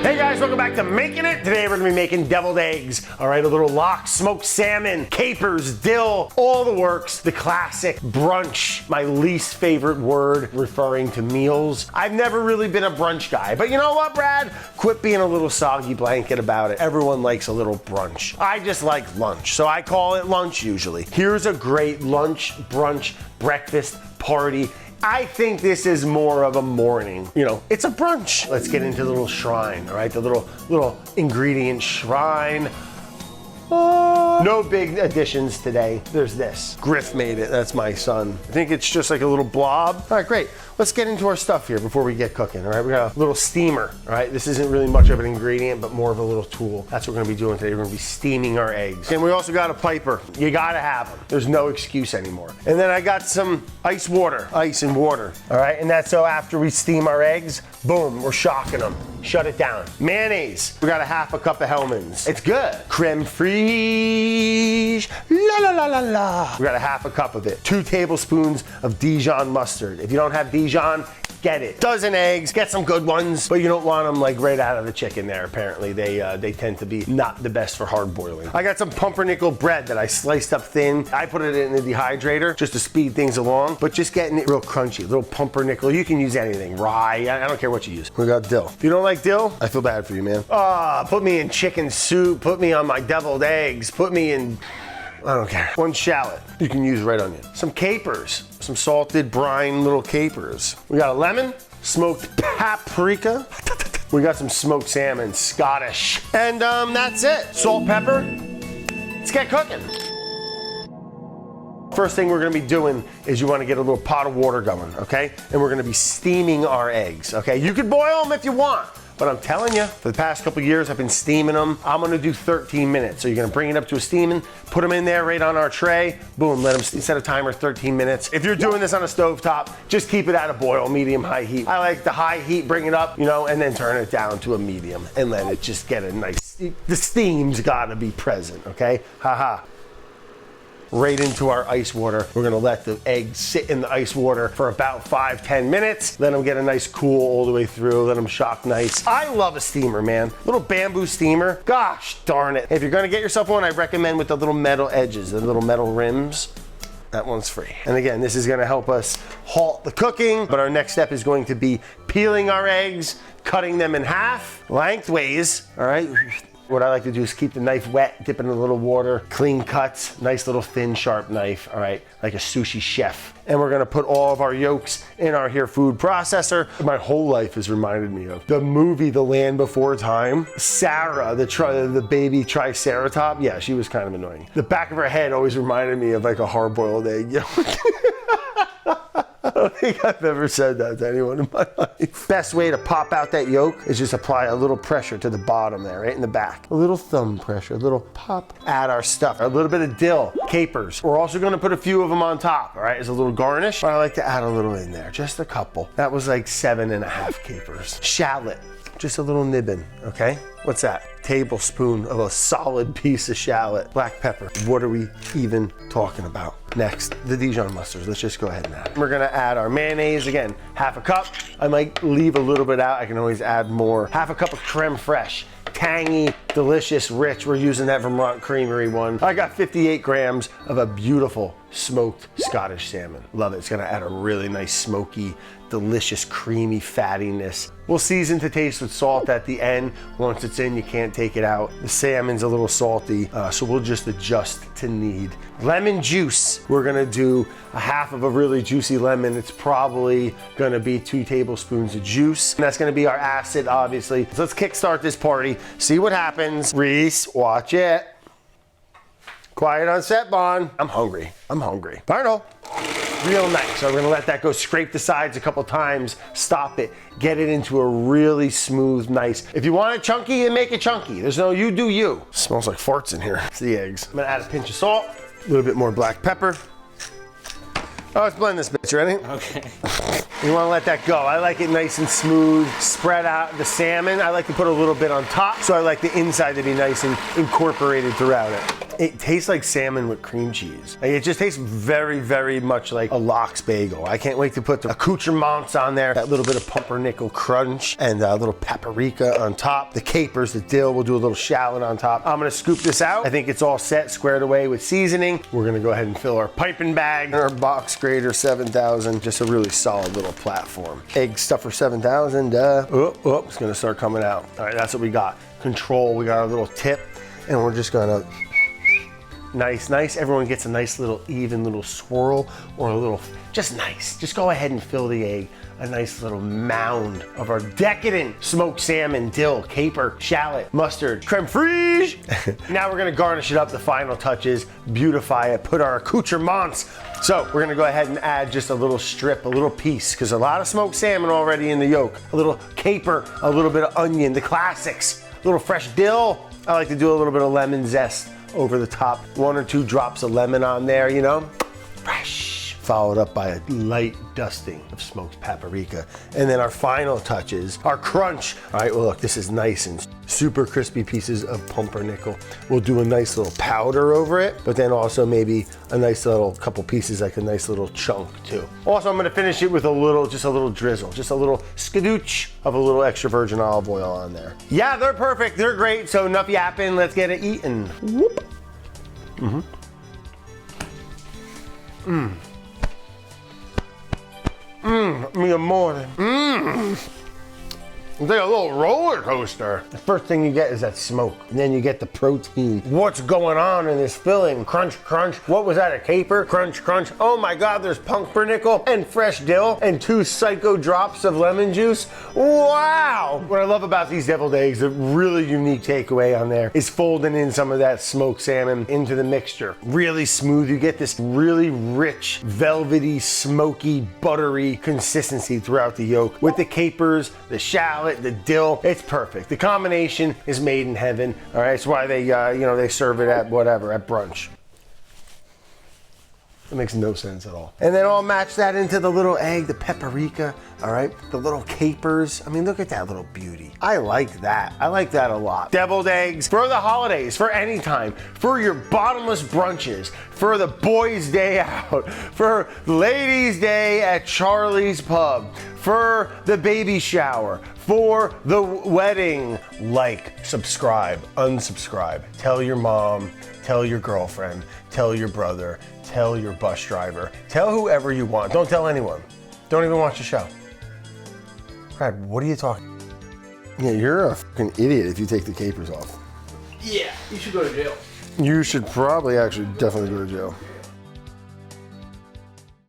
Hey guys, welcome back to Making It. Today we're gonna be making deviled eggs. All right, a little lox, smoked salmon, capers, dill, all the works. The classic brunch, my least favorite word referring to meals. I've never really been a brunch guy, but you know what, Brad? Quit being a little soggy blanket about it. Everyone likes a little brunch. I just like lunch, so I call it lunch usually. Here's a great lunch, brunch, breakfast, party. I think this is more of a morning. You know, it's a brunch. Let's get into the little shrine, all right? The little ingredient shrine. No big additions today. There's this. Griff made it, that's my son. I think it's just like a little blob. All right, great. Let's get into our stuff here before we get cooking, all right? We got a little steamer, all right? This isn't really much of an ingredient, but more of a little tool. That's what we're gonna be doing today. We're gonna be steaming our eggs. And we also got a piper. You gotta have them. There's no excuse anymore. And then I got some ice and water, all right? And that's so after we steam our eggs, boom, we're shocking them. Shut it down. Mayonnaise. We got a half a cup of Hellmann's. It's good. Creme fraiche. La la la la la. We got a half a cup of it. 2 tablespoons of Dijon mustard. If you don't have Dijon, get it. Dozen eggs, get some good ones, but you don't want them like right out of the chicken there. Apparently they tend to be not the best for hard boiling. I got some pumpernickel bread that I sliced up thin. I put it in the dehydrator just to speed things along, but just getting it real crunchy. A little pumpernickel, you can use anything. Rye, I don't care what you use. We got dill. If you don't like dill, I feel bad for you, man. Put me in chicken soup, put me on my deviled eggs, put me in, I don't care. 1 shallot, you can use red onion. Some capers, some salted brine little capers. We got a lemon, smoked paprika. We got some smoked salmon, Scottish. And that's it. Salt, pepper. Let's get cooking. First thing we're gonna be doing is you wanna get a little pot of water going, okay? And we're gonna be steaming our eggs, okay? You can boil them if you want. But I'm telling you, for the past couple years, I've been steaming them. I'm gonna do 13 minutes. So you're gonna bring it up to a steaming, put them in there right on our tray, boom, let them set a timer 13 minutes. If you're doing this on a stovetop, just keep it at a boil, medium, high heat. I like the high heat, bring it up, you know, and then turn it down to a medium and let it just get a nice, the steam's gotta be present, okay? Haha. Right into our ice water. We're gonna let the eggs sit in the ice water for about 5-10 minutes. Let them get a nice cool all the way through. Let them shock nice. I love a steamer, man. Little bamboo steamer. Gosh darn it. If you're gonna get yourself one, I recommend with the little metal edges, the little metal rims. That one's free. And again, this is gonna help us halt the cooking, but our next step is going to be peeling our eggs, cutting them in half, lengthways, all right? What I like to do is keep the knife wet, dip it in a little water, clean cuts, nice little thin, sharp knife, all right, like a sushi chef. And we're gonna put all of our yolks in our here food processor. My whole life has reminded me of the movie The Land Before Time. Sarah, the baby triceratop, yeah, she was kind of annoying. The back of her head always reminded me of like a hard-boiled egg yolk. I don't think I've ever said that to anyone in my life. Best way to pop out that yolk is just apply a little pressure to the bottom there, right in the back. A little thumb pressure, a little pop. Add our stuff, a little bit of dill, capers. We're also gonna put a few of them on top, all right, as a little garnish. I like to add a little in there, just a couple. That was like 7.5 capers. Shallot, just a little nibbin, okay? What's that? Tablespoon of a solid piece of shallot. Black pepper. What are we even talking about? Next, the Dijon mustard. Let's just go ahead and add it. We're gonna add our mayonnaise, again, half a cup. I might leave a little bit out. I can always add more. Half a cup of creme fraiche. Tangy, delicious, rich. We're using that Vermont Creamery one. I got 58 grams of a beautiful smoked Scottish salmon. Love it. It's gonna add a really nice smoky, delicious, creamy fattiness. We'll season to taste with salt at the end. Once it's in, you can't take it out. The salmon's a little salty, so we'll just adjust to need. Lemon juice. We're gonna do a half of a really juicy lemon. It's probably gonna be 2 tablespoons of juice. And that's gonna be our acid, obviously. So let's kickstart this party. See what happens. Reese, watch it. Quiet on set, Bon. I'm hungry. Arnold. Real nice. So we're gonna let that go, scrape the sides a couple times, stop it, get it into a really smooth, nice. If you want it chunky, then make it chunky. There's no you do you. Smells like farts in here. It's the eggs. I'm gonna add a pinch of salt, a little bit more black pepper. Oh, let's blend this bitch, ready? Okay. You want to let that go. I like it nice and smooth, spread out. The salmon, I like to put a little bit on top, so I like the inside to be nice and incorporated throughout it. It tastes like salmon with cream cheese. Like, it just tastes very, very much like a lox bagel. I can't wait to put the accoutrements on there, that little bit of pumpernickel crunch, and a little paprika on top, the capers, the dill, we'll do a little shallot on top. I'm gonna scoop this out. I think it's all set, squared away with seasoning. We're gonna go ahead and fill our piping bag and our box grater 7000, just a really solid little platform. Egg stuffer 7000, oh, it's gonna start coming out. All right, that's what we got. Control, we got our little tip, and we're just gonna nice. Everyone gets a nice little even little swirl or a little, just nice. Just go ahead and fill the egg. A nice little mound of our decadent smoked salmon, dill, caper, shallot, mustard, creme fraiche. Now we're gonna garnish it up, the final touches, beautify it, put our accoutrements. So we're gonna go ahead and add just a little strip, a little piece, because a lot of smoked salmon already in the yolk. A little caper, a little bit of onion, the classics, a little fresh dill. I like to do a little bit of lemon zest over the top, 1 or 2 drops of lemon on there, you know, fresh. Followed up by a light dusting of smoked paprika. And then our final touches, our crunch. All right, well look, this is nice and super crispy pieces of pumpernickel. We'll do a nice little powder over it, but then also maybe a nice little couple pieces, like a nice little chunk too. Also, I'm gonna finish it with just a little drizzle, just a little skadooch of a little extra virgin olive oil on there. Yeah, they're perfect, they're great, so enough yapping, let's get it eaten. Whoop. Me a morning. It's like a little roller coaster. The first thing you get is that smoke, and then you get the protein. What's going on in this filling? Crunch, crunch. What was that, a caper? Crunch, crunch. Oh my God, there's pumpernickel and fresh dill and 2 psycho drops of lemon juice. Wow! What I love about these deviled eggs, the really unique takeaway on there is folding in some of that smoked salmon into the mixture. Really smooth. You get this really rich, velvety, smoky, buttery consistency throughout the yolk with the capers, the shallot, the dill. It's perfect. The combination is made in heaven. All right, that's why they, they serve it at whatever, at brunch. It makes no sense at all. And then I'll match that into the little egg, the paprika, all right? The little capers. I mean, look at that little beauty. I like that. I like that a lot. Deviled eggs for the holidays, for any time, for your bottomless brunches, for the boys' day out, for ladies' day at Charlie's Pub, for the baby shower, for the wedding. Like, subscribe, unsubscribe. Tell your mom, tell your girlfriend, tell your brother, tell your bus driver, tell whoever you want. Don't tell anyone. Don't even watch the show. Brad, what are you talking? Yeah, you're a fucking idiot if you take the capers off. Yeah, you should go to jail. You should probably actually definitely go to jail.